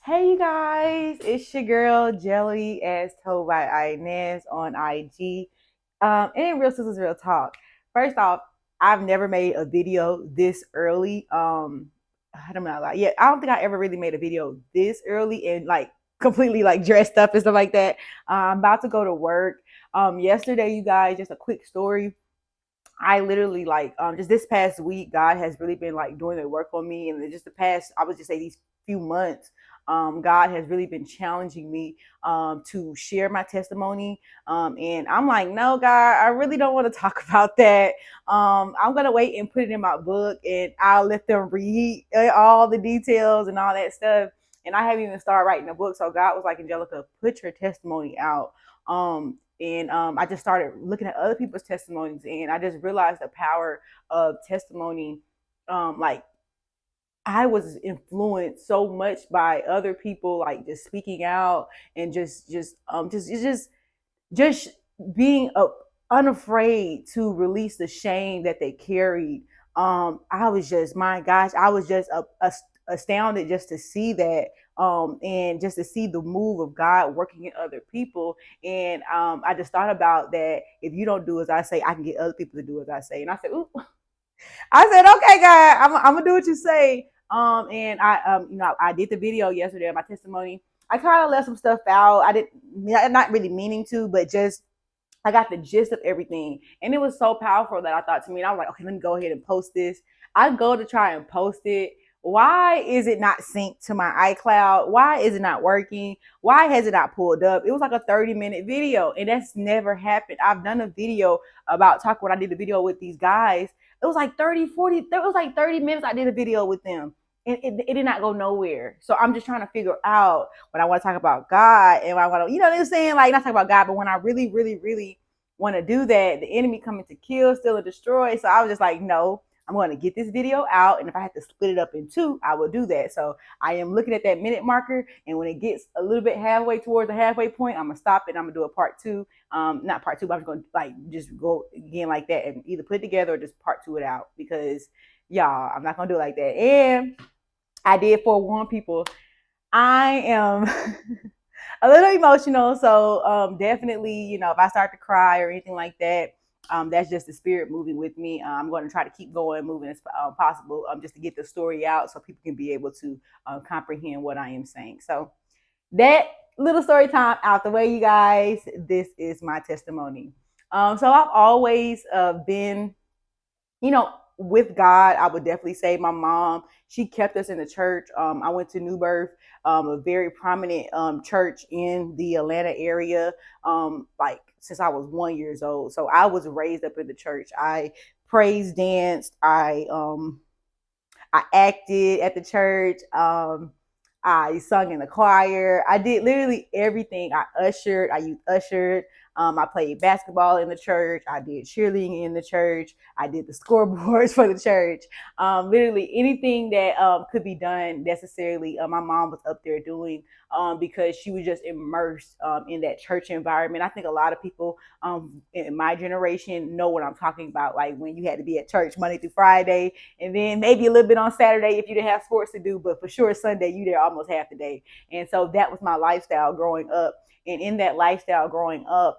Hey you guys, it's your girl Jelly as told by Inez on IG. And Real Sisters Real Talk. First off, I've never made a video this early. I don't know, like yeah, I don't think I ever really made a video this early and like completely like dressed up and stuff like that. I'm about to go to work. Yesterday, you guys, just a quick story. I literally like just this past week, God has really been like doing the work on me, and just the past, I would just say these few months, God has really been challenging me to share my testimony. And I'm like, no, God, I really don't want to talk about that. I'm gonna wait and put it in my book, and I'll let them read all the details and all that stuff. And I haven't even started writing the book, so God was like, Angelica, put your testimony out. And I just started looking at other people's testimonies, and I just realized the power of testimony. Like I was influenced so much by other people, like just speaking out and just being unafraid to release the shame that they carried. I was just, my gosh, I was just astounded just to see that, and just to see the move of God working in other people. And I just thought about that. If you don't do as I say, I can get other people to do as I say. And I said, ooh, I said, okay, God, I'm gonna do what you say. And I did the video yesterday of my testimony. I kind of left some stuff out. I didn't, not really meaning to, but just I got the gist of everything. And it was so powerful that I thought to me, and I was like, okay, let me go ahead and post this. I go to try and post it. Why is it not synced to my iCloud? Why is it not working? Why has it not pulled up? It was like a 30-minute video, and that's never happened. I've done a video about talking when I did the video with these guys. It was like 30, 40, it was like 30 minutes I did a video with them. And it did not go nowhere. So I'm just trying to figure out when I want to talk about God and when I want to, you know what I'm saying? Like, not talk about God, but when I really, really, really want to do that, the enemy coming to kill, steal, and destroy. So I was just like, no, I'm going to get this video out. And if I have to split it up in two, I will do that. So I am looking at that minute marker. And when it gets a little bit halfway towards the halfway point, I'm going to stop it. I'm going to do a part two. Not part two, but I'm just going to like just go again like that and either put it together or just part two it out because y'all, I'm not going to do it like that. And I did forewarn people. I am a little emotional, so definitely, if I start to cry or anything like that, that's just the spirit moving with me. I'm going to try to keep going, moving as possible, just to get the story out so people can be able to comprehend what I am saying. So that little story time out the way, you guys. This is my testimony. So I've always been, with God. I would definitely say my mom, she kept us in the church. I went to New Birth, a very prominent church in the Atlanta area, like since I was 1 years old. So I was raised up in the church. I praise danced. I acted at the church. I sung in the choir. I did literally everything. I ushered. I used ushered. I played basketball in the church. I did cheerleading in the church. I did the scoreboards for the church. Literally anything that could be done necessarily, my mom was up there doing, because she was just immersed in that church environment. I think a lot of people in my generation know what I'm talking about. Like when you had to be at church Monday through Friday, and then maybe a little bit on Saturday if you didn't have sports to do, but for sure Sunday you there almost half the day. And so that was my lifestyle growing up. And in that lifestyle growing up,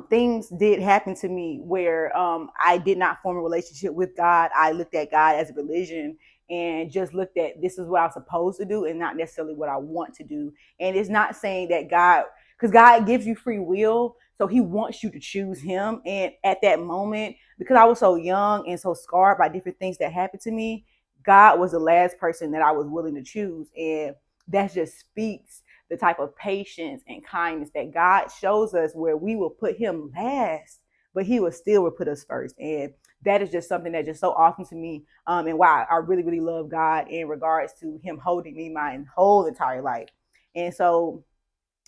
things did happen to me where I did not form a relationship with God. I looked at God as a religion and just looked at this is what I'm supposed to do and not necessarily what I want to do. And it's not saying that God, because God gives you free will, so He wants you to choose Him. And at that moment, because I was so young and so scarred by different things that happened to me, God was the last person that I was willing to choose. And that just speaks the type of patience and kindness that God shows us, where we will put Him last, but He will still will put us first. And that is just something that just so awesome to me, and why I really, really love God in regards to Him holding me my whole entire life. And so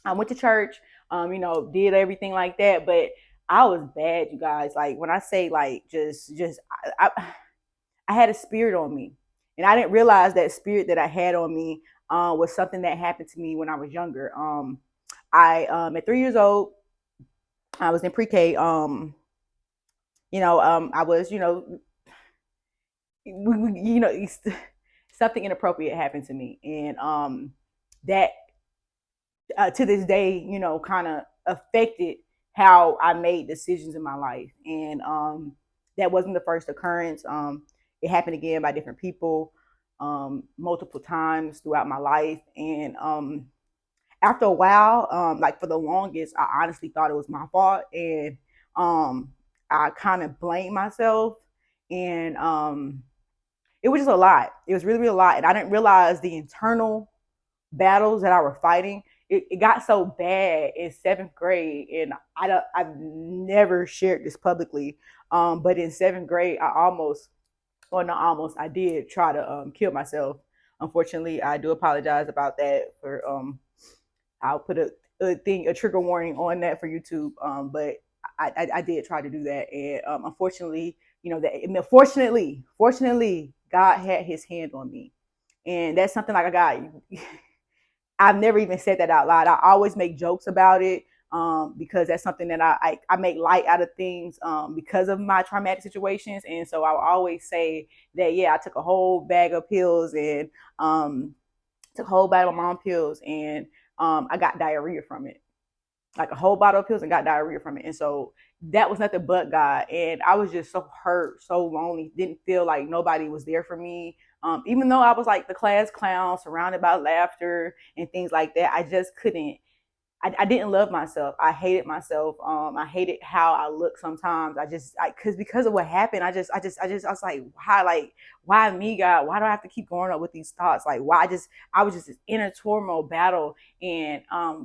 I went to church, did everything like that, but I was bad, you guys. Like when I say like just I had a spirit on me, and I didn't realize that spirit that I had on me was something that happened to me when I was younger. I At 3 years old, I was in pre-K. I was, we, something inappropriate happened to me, and that to this day, kind of affected how I made decisions in my life. And that wasn't the first occurrence. It happened again by different people multiple times throughout my life. And after a while, like for the longest, I honestly thought it was my fault. And I kind of blamed myself. And it was just a lot. It was really, really a lot. And I didn't realize the internal battles that I were fighting. It got so bad in seventh grade, and I've never shared this publicly. But in seventh grade, I almost, well, not almost, I did try to kill myself. Unfortunately, I do apologize about that. For I'll put a trigger warning on that for YouTube. But I did try to do that, and unfortunately, fortunately, God had His hand on me, and that's something like I got. I've never even said that out loud. I always make jokes about it because that's something that I make light out of things because of my traumatic situations. And so I will always say that, yeah, I took a whole bag of pills and took a whole bag of my mom pills, and I got diarrhea from it. Like a whole bottle of pills, and got diarrhea from it. And so that was nothing but God. And I was just so hurt, so lonely, didn't feel like nobody was there for me. Even though I was like the class clown, surrounded by laughter and things like that, I just couldn't. I didn't love myself. I hated myself. I hated how I looked sometimes. Because of what happened, I was why me, God? Why do I have to keep going up with these thoughts? Like, why? I was just in a turmoil battle, and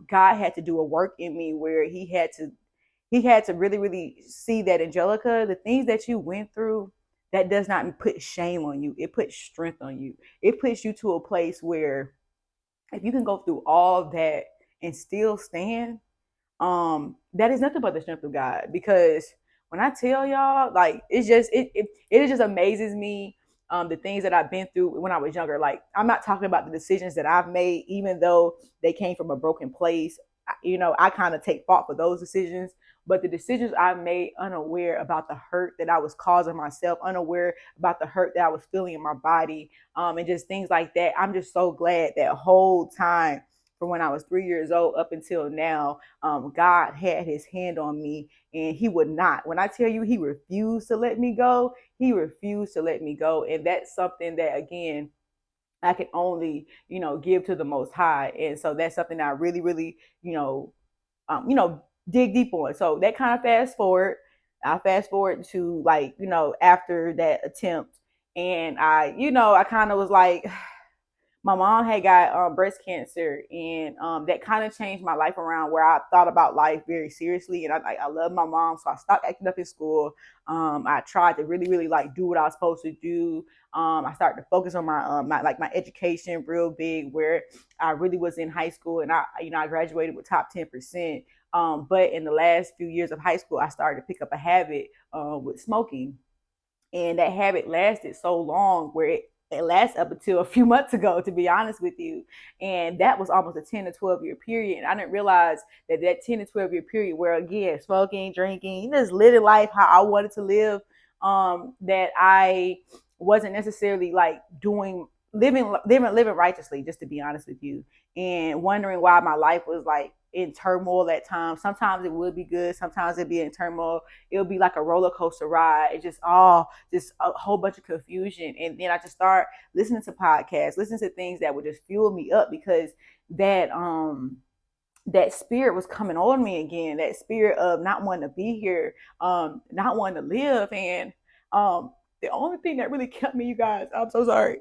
God had to do a work in me where He had to really, really see that, Angelica, the things that you went through, that does not put shame on you. It puts strength on you. It puts you to a place where if you can go through all that and still stand, that is nothing but the strength of God. Because when I tell y'all, like, it just amazes me, the things that I've been through when I was younger. Like, I'm not talking about the decisions that I've made, even though they came from a broken place. I kind of take fault for those decisions, but the decisions I made unaware about the hurt that I was causing myself, unaware about the hurt that I was feeling in my body, and just things like that. I'm just so glad that whole time from when I was 3 years old up until now, God had His hand on me, and He would not. When I tell you He refused to let me go, He refused to let me go. And that's something that, again, I can only, give to the Most High. And so that's something that I really, really, dig deep on. So that kind of I fast forward to, like, after that attempt, and I kind of was like, my mom had got breast cancer, and that kind of changed my life around, where I thought about life very seriously. And I love my mom, so I stopped acting up in school. I tried to really, really like do what I was supposed to do. I started to focus on my education real big, where I really was in high school, and I graduated with top 10%. But in the last few years of high school, I started to pick up a habit with smoking, and that habit lasted so long, where it lasted up until a few months ago, to be honest with you. And that was almost a 10 to 12 year period. And I didn't realize that 10 to 12 year period, where, again, smoking, drinking, just living life how I wanted to live, that I wasn't necessarily like living righteously, just to be honest with you, and wondering why my life was like in turmoil at times. Sometimes it would be good, sometimes it'd be in turmoil. It would be like a roller coaster ride. It just a whole bunch of confusion. And then I just start listening to podcasts, listening to things that would just fuel me up, because that spirit was coming on me again, that spirit of not wanting to be here, not wanting to live. And the only thing that really kept me, you guys, I'm so sorry,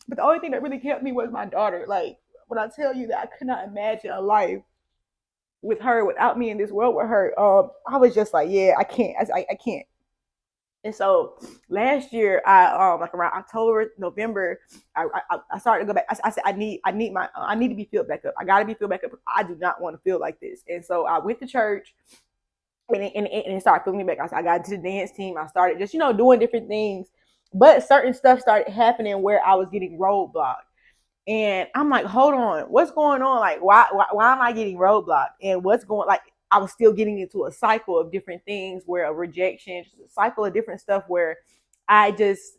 but the only thing that really kept me was my daughter. Like, when I tell you that I could not imagine a life with her without me in this world with her, I was just like, yeah, I can't. I can't. And so last year, I like around October, November, I started to go back. I said, I need to be filled back up. I got to be filled back up. I do not want to feel like this. And so I went to church, and it started filling me back. I got into the dance team. I started just doing different things, but certain stuff started happening where I was getting roadblocked. And I'm like, hold on, what's going on? Like, why am I getting roadblocked? And what's going, like, I was still getting into a cycle of different things, where a rejection, just a cycle of different stuff, where I just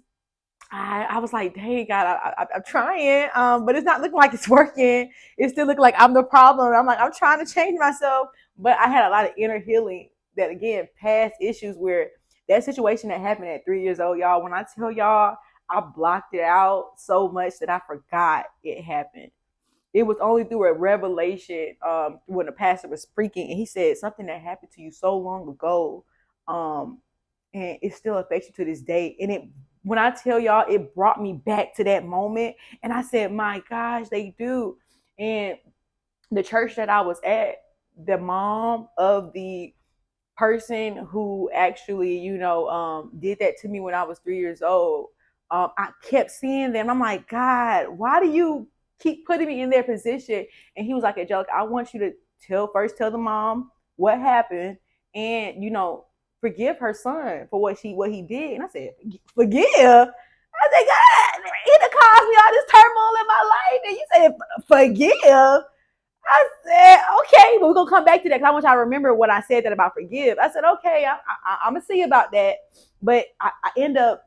I was like, hey God, I'm trying, but it's not looking like it's working. It still looking like I'm the problem. I'm like, I'm trying to change myself, but I had a lot of inner healing that again, past issues where that situation that happened at 3 years old, y'all. When I tell y'all, I blocked it out so much that I forgot it happened. It was only through a revelation when the pastor was speaking and he said something that happened to you so long ago, um, and it still affects you to this day. And it, when I tell y'all, it brought me back to that moment, and I said, "My gosh, they do." And the church that I was at, the mom of the person who actually, did that to me when I was 3 years old, I kept seeing them. I'm like, God, why do you keep putting me in their position? And he was like, Angelica, I want you to tell the mom what happened, and forgive her son for what he did. And I said, forgive. I said, God, he done caused me all this turmoil in my life, and you said forgive. I said, okay, but we're gonna come back to that because I want y'all to remember what I said that about forgive. I said, okay, I'm gonna see about that. But I end up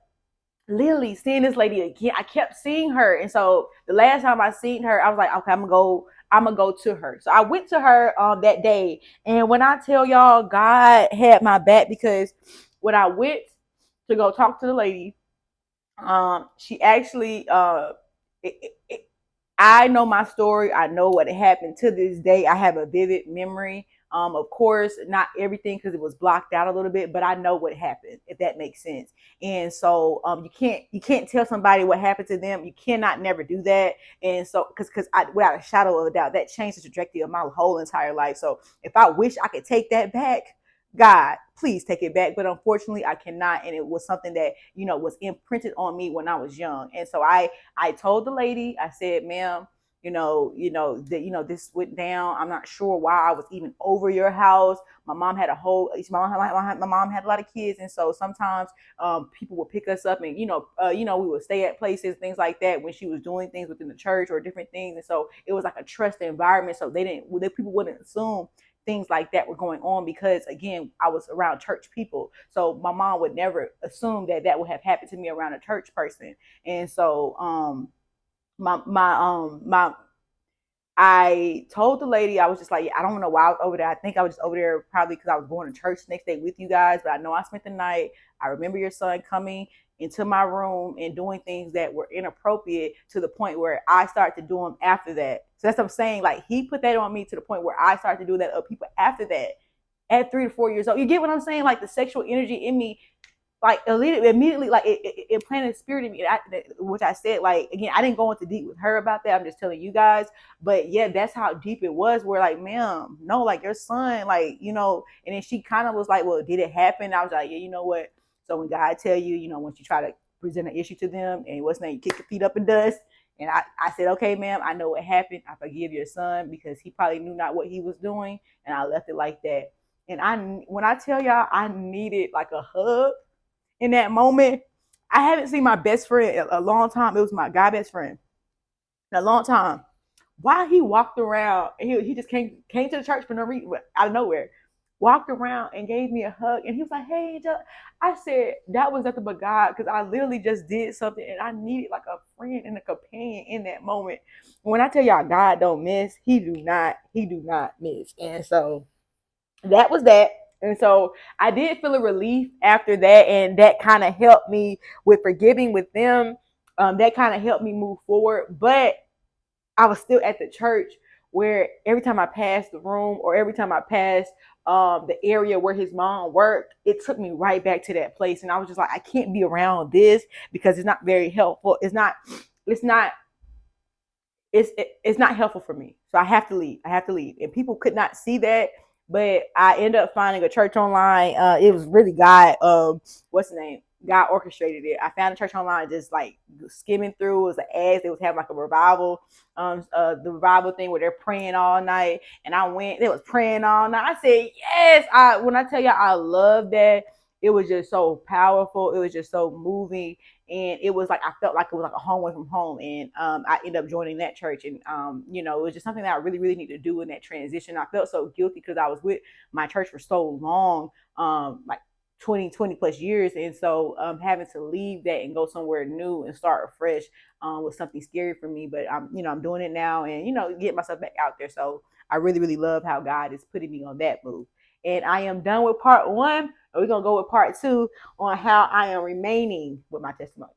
literally seeing this lady again. I kept seeing her, and so the last time I seen her, I was like, okay, I'm gonna go to her. So I went to her that day, and when I tell y'all, God had my back because when I went to go talk to the lady, she actually it, I know my story. I know what happened. To this day, I have a vivid memory. Of course, not everything because it was blocked out a little bit, but I know what happened, if that makes sense. And so, you can't tell somebody what happened to them. You cannot never do that. And so, because without a shadow of a doubt, that changed the trajectory of my whole entire life. So, if I wish I could take that back, God, please take it back. But unfortunately, I cannot. And it was something that was imprinted on me when I was young. And so I told the lady, I said, ma'am, that this went down. I'm not sure why I was even over your house. My mom had my mom had a lot of kids, and so sometimes people would pick us up, and we would stay at places, things like that, when she was doing things within the church or different things. And so it was like a trust environment, so people wouldn't assume things like that were going on because again I was around church people, so my mom would never assume that would have happened to me around a church person. And so my I told the lady, I was just like, I don't know why I was over there. I think I was just over there probably because I was going to church the next day with you guys, but I know I spent the night. I remember your son coming into my room and doing things that were inappropriate to the point where I started to do them after that. So that's what I'm saying. Like, he put that on me to the point where I started to do that of people after that at 3 to 4 years old. You get what I'm saying? Like, the sexual energy in me, like immediately, like it planted a spirit in me, which I said, like, again, I didn't go into deep with her about that. I'm just telling you guys, but yeah, that's how deep it was. We're like, ma'am, no, like your son, like, and then she kind of was like, well, did it happen? I was like, yeah, you know what? So when God tell you, once you try to present an issue to them, and what's name, you kick your feet up in dust. And I said, okay, ma'am, I know what happened. I forgive your son because he probably knew not what he was doing, and I left it like that. And when I tell y'all, I needed like a hug in that moment. I haven't seen my best friend in a long time. It was my guy best friend in a long time. Why he walked around, and he just came to the church for no reason, out of nowhere. Walked around and gave me a hug, and he was like, "Hey, Angel." I said that was nothing but God, because I literally just did something, and I needed like a friend and a companion in that moment. When I tell y'all, God don't miss. He do not miss. And so that was that. And so I did feel a relief after that, and that kind of helped me with forgiving with them. That kind of helped me move forward. But I was still at the church where every time I passed the room, or every time I passed the area where his mom worked, it took me right back to that place. And I was just like, I can't be around this because it's not very helpful. It's not it's not helpful for me. So I have to leave. I have to leave. And people could not see that, but I ended up finding a church online. It was really God. What's the name? God orchestrated it. I found a church online, just like skimming through. It was an ads. They was having like a revival, the revival thing where they're praying all night. And I went. They was praying all night. I said yes. When I tell you, I love that. It was just so powerful. It was just so moving, and it was like I felt like it was like a home away from home. And I ended up joining that church, and it was just something that I really, really needed to do in that transition. I felt so guilty because I was with my church for so long, like 20 plus years. And so having to leave that and go somewhere new and start fresh was something scary for me. But I'm doing it now and, get myself back out there. So I really, really love how God is putting me on that move. And I am done with part one. We're going to go with part two on how I am remaining with my testimony.